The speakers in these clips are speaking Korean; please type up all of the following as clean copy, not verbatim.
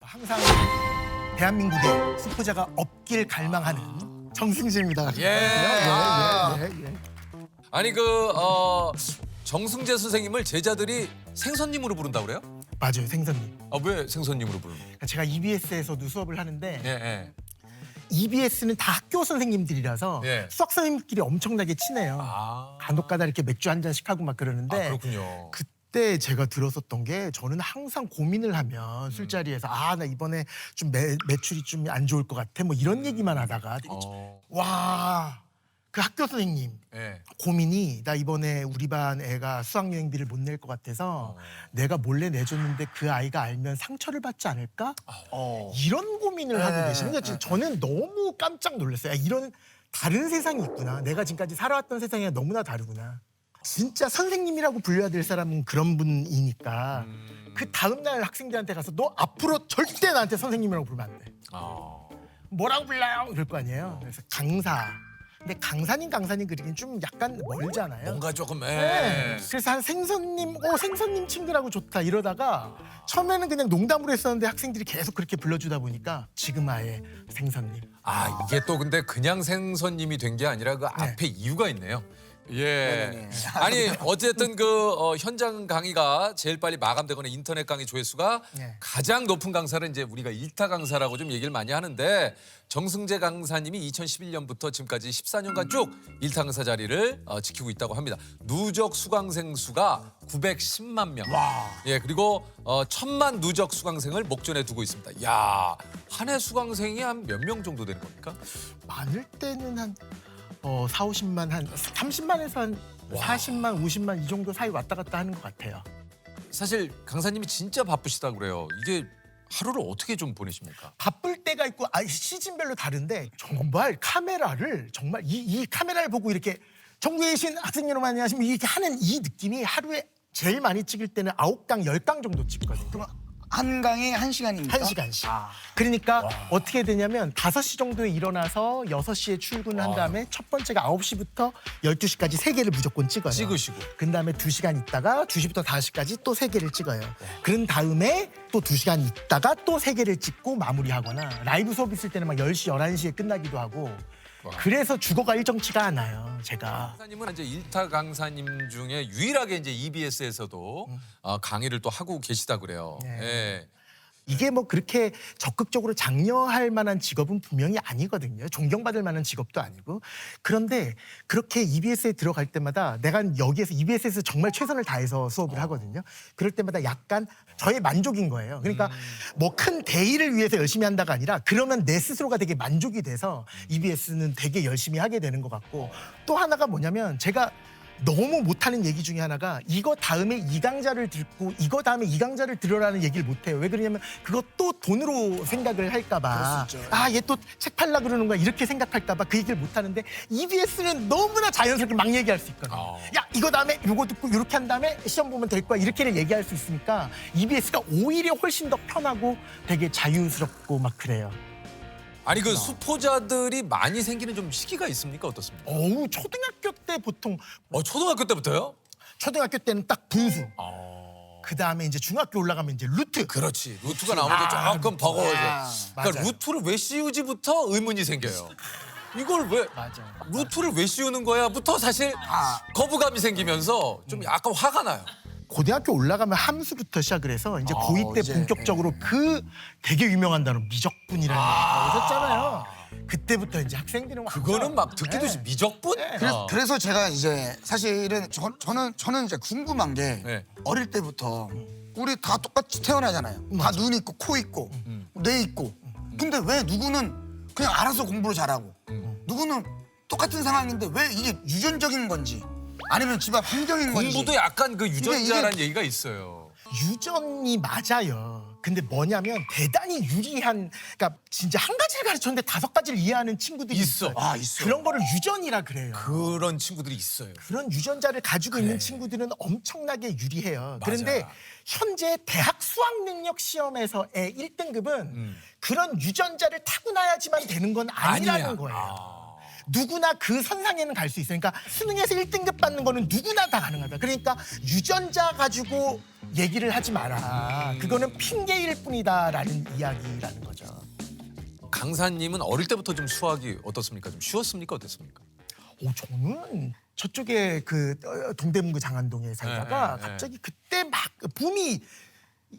항상 대한민국에 수포자가 없길 갈망하는 정승재입니다. 예. 아니 정승재 선생님을 제자들이 생선님으로 부른다고 그래요? 맞아요, 생선님. 아, 왜 생선님으로 부르는 거예요? 제가 EBS에서도 수업을 하는데 예. EBS는 다 학교 선생님들이라서 예. 수학 선생님끼리 엄청나게 친해요. 아, 간혹가다 이렇게 맥주 한 잔씩 하고 막 그러는데 그렇군요. 그때 제가 들었었던 게 저는 항상 고민을 하면 술자리에서 나 이번에 좀 매출이 좀 안 좋을 것 같아 뭐 이런 얘기만 하다가 되게 와, 그 학교 선생님 예. 고민이 나 이번에 우리 반 애가 수학여행비를 못 낼 것 같아서 내가 몰래 내줬는데 그 아이가 알면 상처를 받지 않을까? 이런 고민을 하고 계시는 거예요. 저는 너무 깜짝 놀랐어요. 이런 다른 세상이 있구나. 내가 지금까지 살아왔던 세상이 너무나 다르구나. 진짜 선생님이라고 불려야 될 사람은 그런 분이니까 그 다음날 학생들한테 가서 너 앞으로 절대 나한테 선생님이라고 부르면 안 돼. 뭐라고 불러요? 이럴 거 아니에요. 그래서 강사. 근데 강사님 그리긴 좀 약간 멀잖아요. 뭔가 조금 네. 그래서 한 생선님 친구라고 좋다 이러다가 처음에는 그냥 농담으로 했었는데 학생들이 계속 그렇게 불러주다 보니까 지금 아예 생선님. 아, 이게 또 근데 그냥 생선님이 된 게 아니라 그 앞에 이유가 있네요. 예. 네네네. 아니 어쨌든 현장 강의가 제일 빨리 마감되거나 인터넷 강의 조회수가 네. 가장 높은 강사를 이제 우리가 일타 강사라고 좀 얘기를 많이 하는데 정승재 강사님이 2011년부터 지금까지 14년간 쭉 일타 강사 자리를 지키고 있다고 합니다. 누적 수강생 수가 910만 명. 예, 그리고 1000만 누적 수강생을 목전에 두고 있습니다. 야, 한 해 수강생이 한 몇 명 정도 되는 겁니까? 많을 때는 한 4, 50만 한 30만에서 한 40만, 50만 이 정도 사이 왔다 갔다 하는 것 같아요. 사실 강사님이 진짜 바쁘시다고 그래요. 이게 하루를 어떻게 좀 보내십니까? 바쁠 때가 있고 시즌별로 다른데 정말 카메라를 정말 이 카메라를 보고 이렇게 전국에 계신 학생 여러분 안녕하십니까 이렇게 하는 이 느낌이 하루에 제일 많이 찍을 때는 9강, 10강 정도 찍거든요. 그럼 한 강에 1시간입니까? 1시간씩. 그러니까 어떻게 되냐면 5시 정도에 일어나서 6시에 출근한 다음에 첫 번째가 9시부터 12시까지 3개를 무조건 찍어요. 찍으시고. 그 다음에 2시간 있다가 2시부터 5시까지 또 3개를 찍어요. 그런 다음에 또 2시간 있다가 또 3개를 찍고 마무리하거나 라이브 수업 있을 때는 막 10시, 11시에 끝나기도 하고 그래서 주거가 일정치가 않아요, 제가. 강사님은 이제 일타 강사님 중에 유일하게 이제 EBS에서도 강의를 또 하고 계시다 그래요. 네. 예. 이게 뭐 그렇게 적극적으로 장려할 만한 직업은 분명히 아니거든요. 존경받을 만한 직업도 아니고. 그런데 그렇게 EBS에 들어갈 때마다 내가 여기에서 EBS에서 정말 최선을 다해서 수업을 하거든요. 그럴 때마다 약간 저의 만족인 거예요. 그러니까 뭐 큰 대의를 위해서 열심히 한다가 아니라 그러면 내 스스로가 되게 만족이 돼서 EBS는 되게 열심히 하게 되는 것 같고 또 하나가 뭐냐면 제가 너무 못하는 얘기 중에 하나가 이거 다음에 이 강좌를 듣고 이거 다음에 이 강좌를 들으라는 얘기를 못해요. 왜 그러냐면 그거 또 돈으로 생각을 할까 봐. 얘 또 책 팔라 그러는 거야 이렇게 생각할까 봐 그 얘기를 못하는데 EBS는 너무나 자연스럽게 막 얘기할 수 있거든요. 야 이거 다음에 이거 듣고 이렇게 한 다음에 시험 보면 될 거야 이렇게를 얘기할 수 있으니까 EBS가 오히려 훨씬 더 편하고 되게 자유스럽고 막 그래요. 아니 그 수포자들이 많이 생기는 좀 시기가 있습니까? 어떻습니까? 초등학교 때 보통 초등학교 때부터요? 초등학교 때는 딱 분수. 그 다음에 이제 중학교 올라가면 이제 루트. 그렇지. 루트가 나오면 조금 버거워져. 그러니까 맞아요. 루트를 왜 씌우지부터 의문이 생겨요. 이걸 왜 맞아요. 루트를 왜 씌우는 거야부터 사실 거부감이 생기면서 좀 약간 화가 나요. 고등학교 올라가면 함수부터 시작을 해서 이제 고2 때 이제, 본격적으로 그 되게 유명한 단어 미적분이라는 얘기가 있었잖아요. 그때부터 이제 학생들은 그거는 막 듣기도 네. 미적분? 그래서 제가 이제 사실은 저는 이제 궁금한 게 네. 어릴 때부터 우리 다 똑같이 태어나잖아요. 다 눈 있고 코 있고 뇌 있고. 근데 왜 누구는 그냥 알아서 공부를 잘하고 누구는 똑같은 상황인데 왜 이게 유전적인 건지 아니면 집안 환경인 건지. 공부도 약간 그 유전자라는 이게- 얘기가 있어요. 유전이 맞아요. 근데 뭐냐면 대단히 유리한 그러니까 진짜 한 가지를 가르쳤는데 5가지를 이해하는 친구들이 있어. 있어요. 있어. 그런 거를 유전이라 그래요. 그런 친구들이 있어요. 그런 유전자를 가지고 있는 친구들은 엄청나게 유리해요. 그런데 맞아. 현재 대학 수학 능력 시험에서의 1등급은 그런 유전자를 타고나야지만 되는 건 아니라는 아니야. 거예요. 누구나 그 선상에는 갈 수 있어요. 그러니까 수능에서 1등급 받는 거는 누구나 다 가능하다. 그러니까 유전자 가지고 얘기를 하지 마라. 그거는 핑계일 뿐이다라는 이야기라는 거죠. 강사님은 어릴 때부터 좀 수학이 어떻습니까? 좀 쉬웠습니까? 어땠습니까? 저는 저쪽에 그 동대문구 장안동에 살다가 네, 네. 갑자기 그때 막 붐이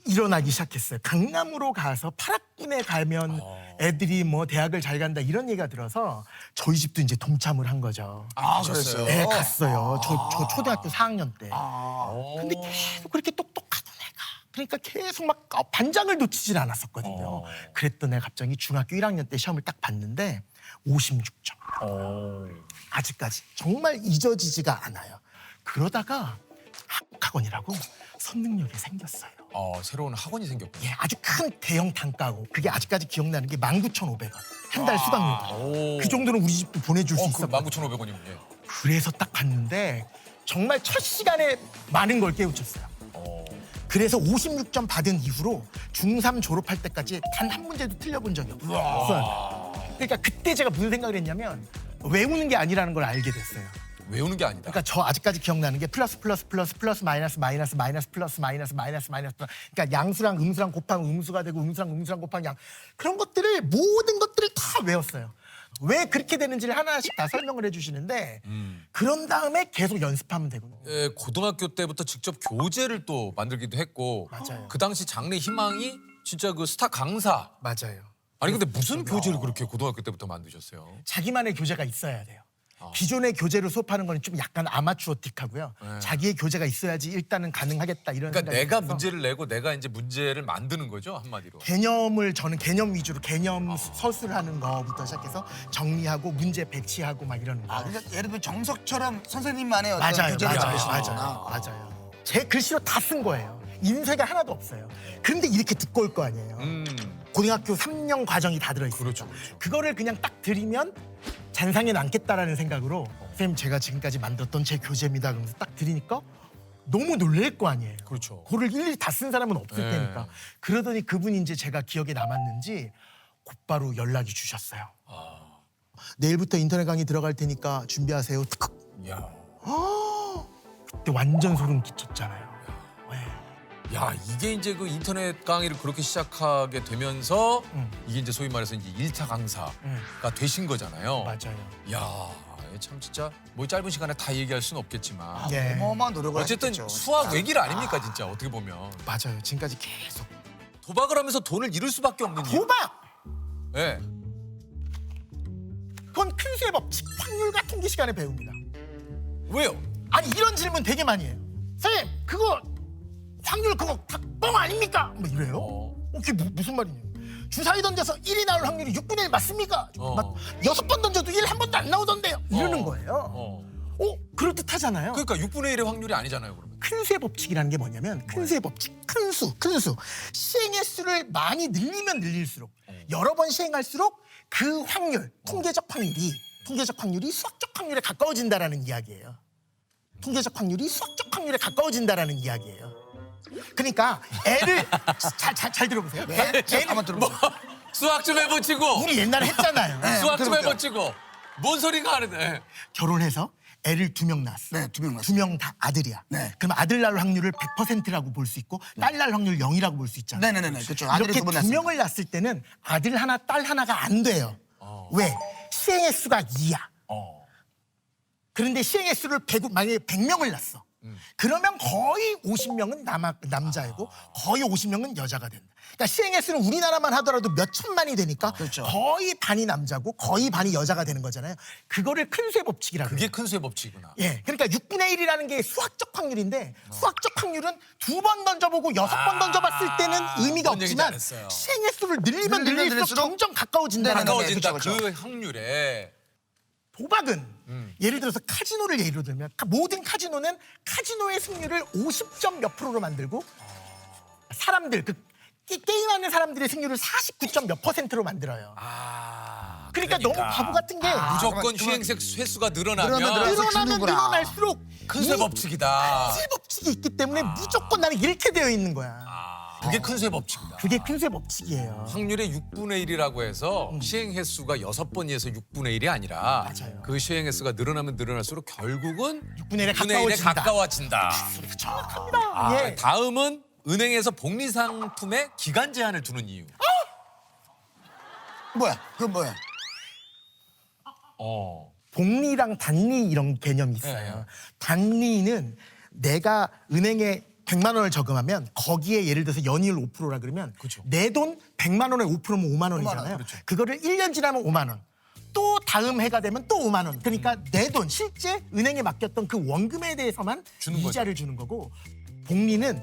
일어나기 시작했어요. 강남으로 가서 8학군에 가면 애들이 뭐 대학을 잘 간다 이런 얘기가 들어서 저희 집도 이제 동참을 한 거죠. 아, 그랬어요? 네, 갔어요. 저 초등학교 4학년 때. 아. 근데 계속 그렇게 똑똑하던 애가 그러니까 계속 막 반장을 놓치질 않았었거든요. 그랬던 애가 갑자기 중학교 1학년 때 시험을 딱 봤는데 56점. 아직까지 정말 잊어지지가 않아요. 그러다가 한국학원이라고 선능력이 생겼어요. 새로운 학원이 생겼군요. 예, 아주 큰 대형 단가고 그게 아직까지 기억나는 게 19,500원. 한 달 수강료. 그 정도는 우리 집도 보내줄 수 그 있었고. 19,500원이면 그래서 딱 갔는데 정말 첫 시간에 많은 걸 깨우쳤어요. 그래서 56점 받은 이후로 중3 졸업할 때까지 단 한 문제도 틀려본 적이 없어요. 그러니까 그때 제가 무슨 생각을 했냐면 외우는 게 아니라는 걸 알게 됐어요. 외우는 게 아니다. 그러니까 저 아직까지 기억나는 게 플러스 마이너스 플러스 마이너스 그러니까 양수랑 음수랑 곱하면 음수가 되고 음수랑 곱하면 양 그런 것들을 모든 것들을 다 외웠어요. 왜 그렇게 되는지를 하나씩 다 설명을 해주시는데 그런 다음에 계속 연습하면 되거든요. 고등학교 때부터 직접 교재를 또 만들기도 했고 맞아요. 그 당시 장래 희망이 진짜 그 스타 강사. 맞아요. 아니 근데 무슨 교재를 그렇게 고등학교 때부터 만드셨어요? 자기만의 교재가 있어야 돼요. 기존의 교재로 수업하는 건 좀 약간 아마추어틱하고요. 자기의 교재가 있어야지 일단은 가능하겠다 이런 그러니까 생각이 내가 들어서 문제를 내고 내가 이제 문제를 만드는 거죠 한마디로. 개념을 저는 개념 위주로 개념 서술을 하는 거부터 시작해서 정리하고 문제 배치하고 막 이러는 거. 그러니까 예를 들면 정석처럼 선생님만의 어떤 맞아요, 교재를 맞아요, 만드시는구나. 맞아요. 제 글씨로 다 쓴 거예요. 인쇄가 하나도 없어요. 그런데 이렇게 두꺼울 거 아니에요. 고등학교 3년 과정이 다 들어있어요. 그렇죠. 그거를 그냥 딱 드리면 잔상에 남겠다라는 생각으로 선생님 제가 지금까지 만들었던 제 교재입니다. 그러면서 딱 드리니까 너무 놀랄 거 아니에요. 그렇죠. 그거를 일일이 다 쓴 사람은 없을 네. 테니까. 그러더니 그분이 이제 제가 기억에 남았는지 곧바로 연락이 주셨어요. 내일부터 인터넷 강의 들어갈 테니까 준비하세요. 탁. 야. 그때 완전 소름 끼쳤잖아요. 야 이게 이제 그 인터넷 강의를 그렇게 시작하게 되면서 이게 이제 소위 말해서 이제 일타 강사가 되신 거잖아요. 맞아요. 야, 참 진짜 뭐 짧은 시간에 다 얘기할 수는 없겠지만 네. 어마어마한 노력을 어쨌든 하셨겠죠. 수학 외길 아닙니까 진짜 어떻게 보면 맞아요. 지금까지 계속 도박을 하면서 돈을 잃을 수밖에 없는 이유. 도박. 예. 그건 큰 수의 법칙, 확률과 통계 시간에 배웁니다. 왜요? 아니 이런 질문 되게 많이 해요. 선생님 그거 확률 그거 다 뻥 아닙니까? 뭐 이래요. 그게 무슨 말이냐? 주사위 던져서 1이 나올 확률이 6분의 1 맞습니까? 6번 던져도 1 한 번도 안 나오던데요. 이러는 거예요. 그럴듯하잖아요. 그러니까 6분의 1의 확률이 아니잖아요 그러면. 큰 수의 법칙이라는 게 뭐냐면 큰 수의 법칙, 큰 수. 시행의 수를 많이 늘리면 늘릴수록 여러 번 시행할수록 그 확률, 통계적 확률이 수학적 확률에 가까워진다라는 이야기예요. 통계적 확률이 수학적 확률에 가까워진다라는 이야기예요. 그러니까 애를 잘 들어보세요. 네? 한번 들어보세요. 수학 좀 해보치고. 우리 옛날에 했잖아요. 수학 좀 들어볼게요. 해보치고. 뭔 소리가 하는데? 결혼해서 애를 2명 낳았어. 네, 2명 낳았어요. 2명 다 아들이야. 네. 그럼 아들 낳을 확률을 100%라고 볼 수 있고 딸 낳을 확률 0이라고 볼 수 있잖아요. 네네네. 그렇죠. 아들이 이렇게 두 번 두 낳았어요. 명을 낳았을 때는 아들 하나, 딸 하나가 안 돼요. 왜? 시행의 수가 2야. 그런데 시행의 수를 만약에 100명을 낳았어. 그러면 거의 50명은 남자이고 거의 50명은 여자가 된다. 그러니까 시행의 수는 우리나라만 하더라도 몇 천만이 되니까 그렇죠. 거의 반이 남자고 거의 반이 여자가 되는 거잖아요. 그거를 큰 수의 법칙이라고 그게 해요. 큰 수의 법칙이구나. 예, 그러니까 6분의 1이라는 게 수학적 확률인데 수학적 확률은 2번 던져보고 6번 던져봤을 때는 의미가 뭔 얘기인지 없지만 알았어요. 시행의 수를 늘리면 늘리면 늘릴수록 늘릴수록 점점 가까워진다는 네네네. 거예요. 가까워진다 그쵸, 그쵸. 그 확률에. 도박은 예를 들어서 카지노를 예로 들면 모든 카지노는 카지노의 승률을 50점 몇 프로로 만들고 사람들 게임하는 사람들의 승률을 49점 몇 %로 만들어요. 그러니까 너무 바보 같은 게 무조건 휘행색 횟수가 늘어나면 늘어나면 주는구나. 늘어날수록 큰 수의 법칙이다. 큰 수의 법칙이 있기 때문에 무조건 나는 이렇게 되어 있는 거야. 그게 큰수의 법칙이다. 그게 큰수의 법칙이에요. 확률의 6분의 1이라고 해서 시행 횟수가 6번이어서 6분의 1이 아니라 맞아요. 그 시행 횟수가 늘어나면 늘어날수록 결국은 6분의 1에 6분의 1에 가까워진다. 가까워진다. 정확합니다. 아, 예. 다음은 은행에서 복리상품에 기간 제한을 두는 이유. 뭐야? 그건 뭐야? 복리랑 단리 이런 개념이 있어요. 네. 단리는 내가 은행에 100만 원을 저금하면 거기에 예를 들어서 연이율 5%라 그러면 그렇죠. 내 돈 100만 원에 5%면 5만 원이잖아요. 그렇죠. 그거를 1년 지나면 5만 원. 또 다음 해가 되면 또 5만 원. 그러니까 내 돈 실제 은행에 맡겼던 그 원금에 대해서만 주는 이자를 주는 거고 복리는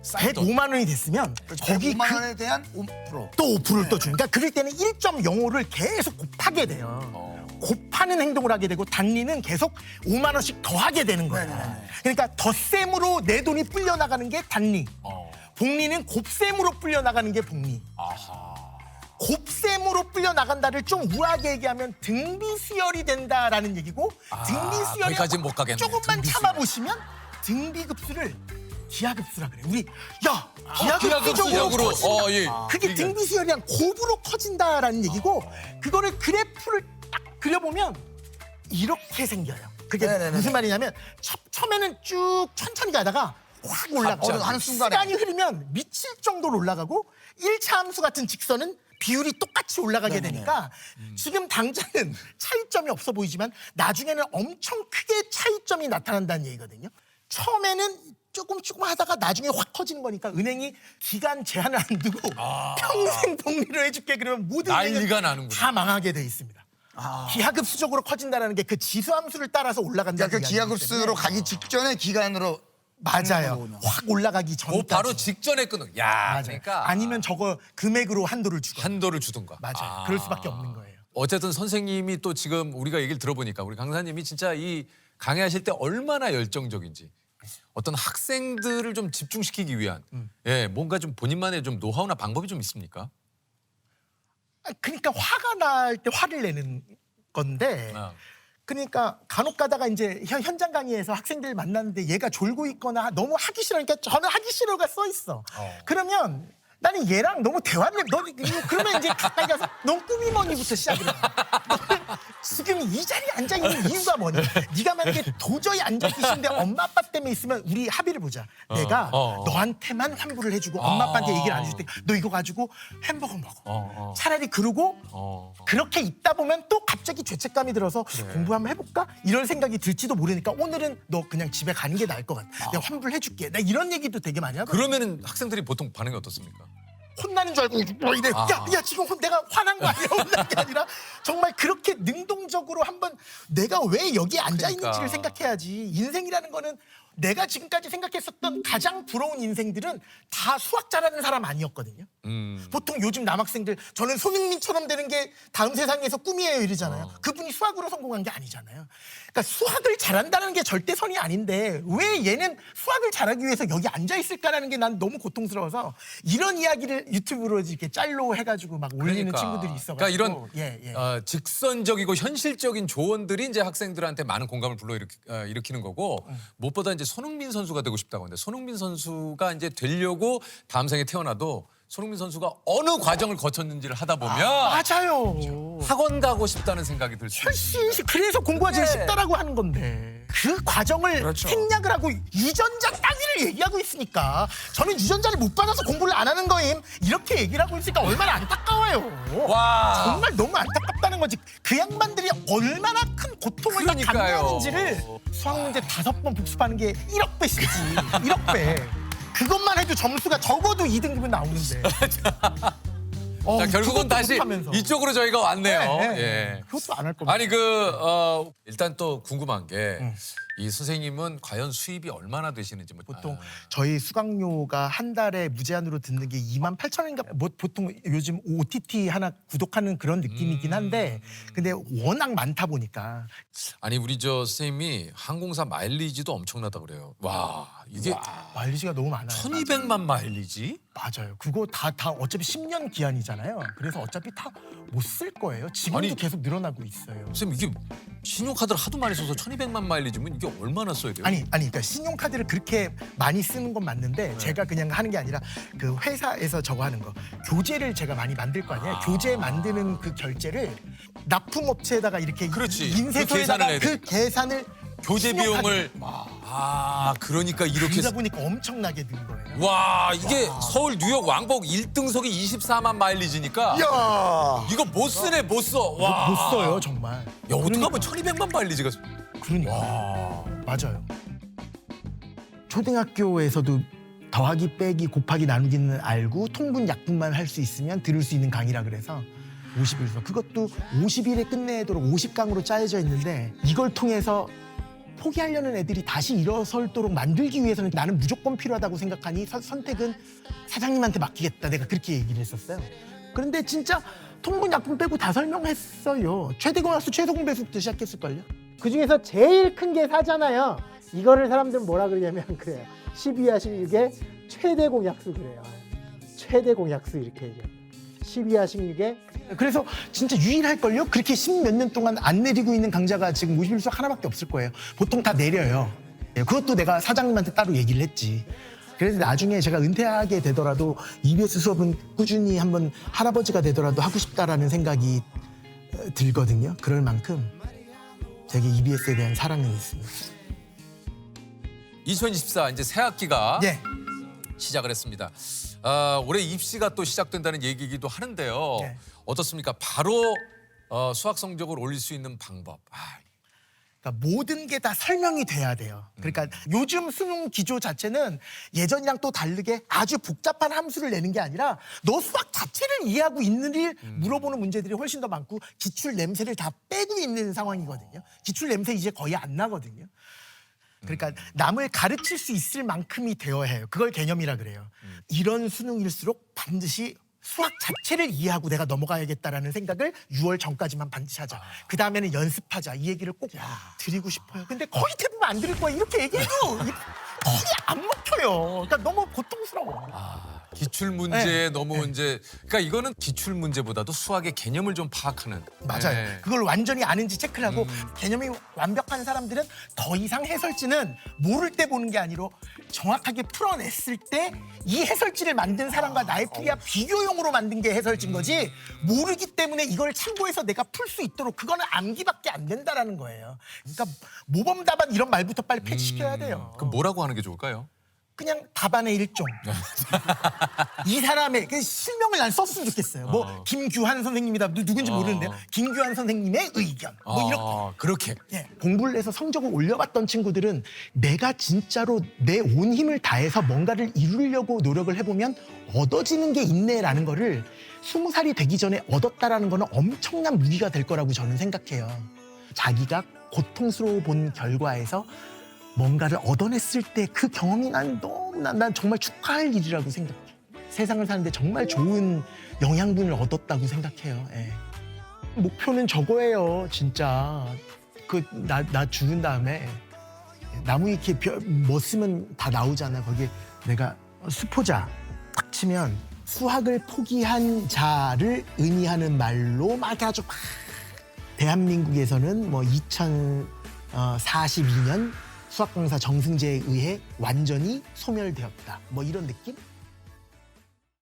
싼 돈. 105만 원이 됐으면 거기 5만 그 원에 대한 5%. 또 5%를 또 주니까 그럴 때는 1.05를 계속 곱하게 돼요. 곱하는 행동을 하게 되고 단리는 계속 5만 원씩 더하게 되는 거예요. 네네네. 그러니까 덧셈으로 내 돈이 불려 나가는 게 단리. 복리는 곱셈으로 불려 나가는 게 복리. 곱셈으로 불려 나간다를 좀 우아하게 얘기하면 등비 수열이 된다라는 얘기고 등비 수열이 거기까지는 못 가겠네. 조금만 등비 참아보시면 등비 급수를 기하급수라 그래. 우리 야 기하급수적으로. 기하급수적으로 커진다. 예. 그게 이게- 등비 수열이 한 곱으로 커진다라는 얘기고 그거를 그래프를 딱 그려보면 이렇게 생겨요. 그게 네네네네. 무슨 말이냐면 처음에는 쭉 천천히 가다가 확 올라가. 어느 한 순간에. 시간이 흐르면 미칠 정도로 올라가고 1차 함수 같은 직선은 비율이 똑같이 올라가게 네네네. 되니까 지금 당장은 차이점이 없어 보이지만 나중에는 엄청 크게 차이점이 나타난다는 얘기거든요. 처음에는 조금 하다가 나중에 확 커지는 거니까 은행이 기간 제한을 안 두고 평생 복리를 해줄게 그러면 모든 난리가 은행은 나는구나. 다 망하게 돼 있습니다. 기하급수적으로 커진다는 게 그 지수함수를 따라서 올라간다는 그러니까 그 이야기이기 기하급수로 때문에. 가기 직전에 기간으로 맞아요. 거군요. 확 올라가기 그 전까지. 바로 직전에 끊는. 야, 맞아요. 그러니까 아니면 저거 금액으로 한도를 주고. 한도를 주든가. 맞아요. 그럴 수밖에 없는 거예요. 어쨌든 선생님이 또 지금 우리가 얘기를 들어보니까 우리 강사님이 진짜 이 강의하실 때 얼마나 열정적인지 어떤 학생들을 좀 집중시키기 위한 예, 뭔가 좀 본인만의 좀 노하우나 방법이 좀 있습니까? 그러니까 화가 날 때 화를 내는 건데 그러니까 간혹 가다가 이제 현장 강의에서 학생들 만났는데 얘가 졸고 있거나 너무 하기 싫으니까 저는 하기 싫어가 써 있어. 그러면 나는 얘랑 너무 대화를 그러면 이제 가까이 가서 넌 꿈이 뭐니부터 시작을 해. 너는 지금 이 자리에 앉아 있는 이유가 뭐니? 네가 만약에 도저히 앉아 있기 싫은데 엄마 아빠 때문에 있으면 우리 합의를 보자. 내가 너한테만 환불을 해주고 엄마 아빠한테 얘기를 안 해줄 때 너 이거 가지고 햄버거 먹어. 차라리 그러고 그렇게 있다 보면 또 갑자기 죄책감이 들어서 공부 한번 해볼까? 이런 생각이 들지도 모르니까 오늘은 너 그냥 집에 가는 게 나을 것 같아. 내가 환불해줄게. 나 이런 얘기도 되게 많이 하거든. 그러면은 학생들이 보통 반응이 어떻습니까? 혼나는 줄 알고 뭐 이래. 야 지금 내가 화난 거 아니야? 혼난 게 아니라 정말 그렇게 능동적으로 한번 내가 왜 여기에 앉아 있는지를 그러니까. 생각해야지. 인생이라는 거는 내가 지금까지 생각했었던 가장 부러운 인생들은 다 수학 잘하는 사람 아니었거든요. 보통 요즘 남학생들 저는 손흥민처럼 되는 게 다음 세상에서 꿈이에요 이러잖아요. 그분이 수학으로 성공한 게 아니잖아요. 그러니까 수학을 잘한다는 게 절대선이 아닌데 왜 얘는 수학을 잘하기 위해서 여기 앉아 있을까라는 게 난 너무 고통스러워서 이런 이야기를 유튜브로 이렇게 짤로 해가지고 막 올리는 친구들이 있어가지고 그러니까 이런 예. 직선적이고 현실적인 조언들이 이제 학생들한테 많은 공감을 불러일으키는 거고 무엇보다 이제 손흥민 선수가 되고 싶다고 하는데 손흥민 선수가 이제 되려고 다음 생에 태어나도 손흥민 선수가 어느 과정을 거쳤는지를 하다 보면 맞아요. 학원 가고 싶다는 생각이 들 수 있어요. 훨씬 그래서 공부가 제일 쉽다라고 하는 건데 그 과정을 그렇죠. 생략을 하고 유전자 따위를 얘기하고 있으니까 저는 유전자를 못 받아서 공부를 안 하는 거임 이렇게 얘기를 하고 있으니까 얼마나 안타까워요. 와. 정말 너무 안타깝다는 거지. 그 양반들이 얼마나 큰 고통을 다 그러니까요. 감내하는지를 수학 문제 5번 복습하는 게 1억 배씩이지. 1억 배. 그것만 해도 점수가 적어도 2등급은 나오는데. 자, 결국은 다시 이쪽으로 저희가 왔네요. 예. 그것도 안 할 겁니다. 아니 일단 또 궁금한 게 이 선생님은 과연 수입이 얼마나 되시는지 보통 저희 수강료가 한 달에 무제한으로 듣는 게 28,000원인가 뭐 보통 요즘 OTT 하나 구독하는 그런 느낌이긴 한데 근데 워낙 많다 보니까 아니 우리 저 선생님이 항공사 마일리지도 엄청나다 그래요. 와 이게 마일리지가 너무 많아요. 1200만 마일리지? 맞아요. 그거 다 어차피 10년 기한이잖아요. 그래서 어차피 다 못 쓸 거예요. 지금도 아니, 계속 늘어나고 있어요. 쌤 이게 신용카드를 하도 많이 써서 1200만 마일리지면 이게 얼마나 써야 돼요? 아니, 그러니까 신용카드를 그렇게 많이 쓰는 건 맞는데 제가 그냥 하는 게 아니라 그 회사에서 저거 하는 거 교재를 제가 많이 만들 거 아니에요. 교재 만드는 그 결제를 납품업체에다가 이렇게 그렇지. 인쇄소에다가 그 계산을 해야 그 계산을 교재 비용을 그러니까 이렇게 그러다 보니까 엄청나게 는 거예요. 와 이게 서울 뉴욕 왕복 1등석이 24만 마일리지니까 야. 이거 못 쓰네 못 써. 와. 못 써요 정말. 야 어떡하면 1200만 마일리지가 그러니까 맞아요. 초등학교에서도 더하기 빼기 곱하기 나누기는 알고 통분 약분만 할 수 있으면 들을 수 있는 강의라 그래서 50일 수업. 그것도 50일에 끝내도록 50강으로 짜여져 있는데 이걸 통해서 포기하려는 애들이 다시 일어설도록 만들기 위해서는 나는 무조건 필요하다고 생각하니 선택은 사장님한테 맡기겠다. 내가 그렇게 얘기를 했었어요. 그런데 진짜 통분 약분 빼고 다 설명했어요. 최대공약수 최소공배수부터 시작했을걸요. 그중에서 제일 큰 게 4잖아요. 이거를 사람들은 뭐라 그러냐면 그래요. 12와 16의 최대 공약수 그래요. 최대 공약수 이렇게 얘기해요. 12와 16의 그래서 진짜 유일할걸요? 그렇게 10몇 년 동안 안 내리고 있는 강좌가 지금 51 수학 하나밖에 없을 거예요. 보통 다 내려요. 그것도 내가 사장님한테 따로 얘기를 했지. 그래서 나중에 제가 은퇴하게 되더라도 EBS 수업은 꾸준히 한번 할아버지가 되더라도 하고 싶다라는 생각이 들거든요. 그럴 만큼 제게 EBS에 대한 사랑이 있습니다. 2024 이제 새 학기가 예. 시작을 했습니다. 올해 입시가 또 시작된다는 얘기이기도 하는데요. 네. 어떻습니까? 바로 수학 성적을 올릴 수 있는 방법. 그러니까 모든 게 다 설명이 돼야 돼요. 그러니까 요즘 수능 기조 자체는 예전이랑 또 다르게 아주 복잡한 함수를 내는 게 아니라 너 수학 자체를 이해하고 있는 일 물어보는 문제들이 훨씬 더 많고 기출 냄새를 다 빼고 있는 상황이거든요. 기출 냄새 이제 거의 안 나거든요. 그러니까 남을 가르칠 수 있을 만큼이 되어야 해요. 그걸 개념이라 그래요. 이런 수능일수록 반드시 수학 자체를 이해하고 내가 넘어가야겠다라는 생각을 6월 전까지만 반드시 하자. 그 다음에는 연습하자. 이 얘기를 꼭 드리고 싶어요. 근데 거의 대부분 안 들을 거야. 이렇게 얘기해도 거의 안 먹혀요. 그러니까 너무 고통스러워. 기출 문제에 네. 너무 이제 그러니까 이거는 기출 문제보다도 수학의 개념을 좀 파악하는. 맞아요. 네. 그걸 완전히 아는지 체크를 하고 개념이 완벽한 사람들은 더 이상 해설지는 모를 때 보는 게 아니라 정확하게 풀어냈을 때 이 해설지를 만든 사람과 나의 풀이야 비교용으로 만든 게 해설지인 거지 모르기 때문에 이걸 참고해서 내가 풀 수 있도록 그거는 암기밖에 안 된다라는 거예요. 그러니까 모범 답안 이런 말부터 빨리 폐지시켜야 돼요. 그럼 뭐라고 하는 게 좋을까요? 그냥 답안의 일종. 이 사람의 그 실명을 난 썼으면 좋겠어요. 뭐 김규환 선생님이다. 누군지 모르는데요. 김규환 선생님의 의견. 뭐 이렇게. 그렇게. 예, 공부를 해서 성적을 올려봤던 친구들은 내가 진짜로 내 온 힘을 다해서 뭔가를 이루려고 노력을 해보면 얻어지는 게 있네라는 거를 20살이 되기 전에 얻었다라는 거는 엄청난 무기가 될 거라고 저는 생각해요. 자기가 고통스러워 본 결과에서 뭔가를 얻어냈을 때 그 경험이 난 정말 축하할 일이라고 생각해. 세상을 사는데 정말 좋은 영양분을 얻었다고 생각해요. 예. 목표는 저거예요, 진짜. 나 죽은 다음에 나무 위키에 뭐 쓰면 다 나오잖아. 거기에 내가 수포자 딱 치면 수학을 포기한 자를 의미하는 말로 막 아주 막 대한민국에서는 뭐 2042년 수학 강사 정승재에 의해 완전히 소멸되었다. 뭐 이런 느낌?